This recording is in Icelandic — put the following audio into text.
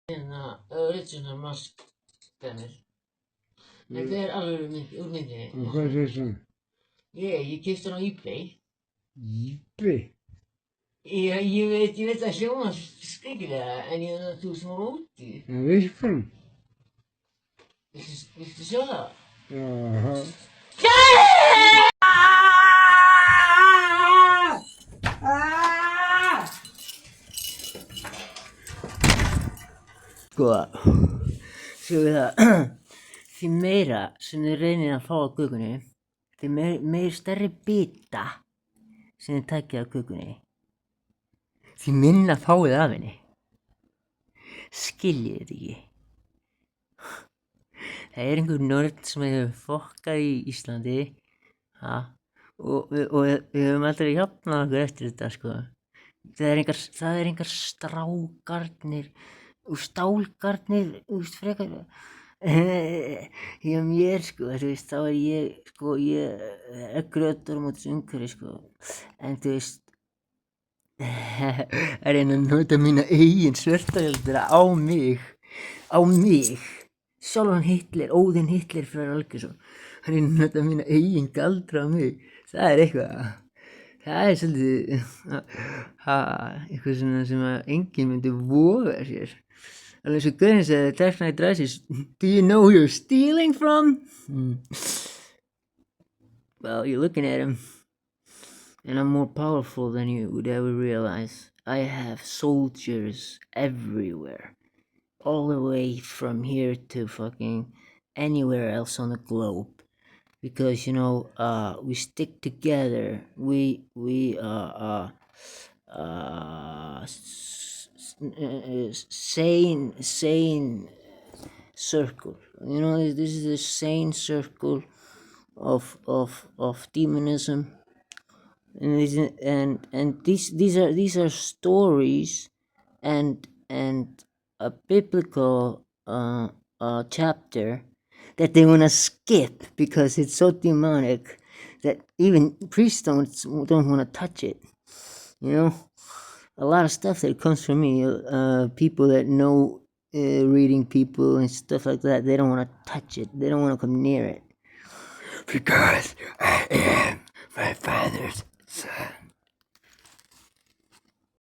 Original Mask pennir. Þetta alveg úr myndinni. Og hvað er þetta? Ég keypti hann á eBay. eBay? Ég veit að hljóma skringilega, en þú sem voru úti. Já, virkar hann? Viltu sjá það? Jaha. Sko við það, því meira sem þið reynið að fá á kökunni, því meir stærri bita sem þið takið á kökunni, því minna fáið af henni. Skiljið þetta ekki? Það er einhver nörd sem hefur fokkað í Íslandi, og við höfum aldrei jafnað okkur eftir þetta, sko. Það er engar strákarnir og stálgarnir, frekar. Hjá mér, sko, þá er ég er grötur á móti umhverfi, sko. En að reyna að nota mína eigin svörtagjaldur á mig. Sjálfan Hitler, Óðinn Hitler frá Algjörsson. Að reyna að nota mína eigin galdra á mig. Það er eitthvað. Það er svolítið, eitthvað svona sem að enginn myndi voga sér. Alveg svo Guðin sagði, Dark Knight Rises, do you know who you're stealing from? Well, you're looking at him, and I'm more powerful than you would ever realize. I have soldiers everywhere, all the way from here to fucking anywhere else on the globe. Because, we stick together, sane circle. This is a sane circle of demonism, and these are stories and a biblical chapter that they want to skip because it's so demonic that even priests don't want to touch it. A lot of stuff that comes from me, people that know reading people and stuff like that, they don't want to touch it. They don't want to come near it. Because I am my father's son.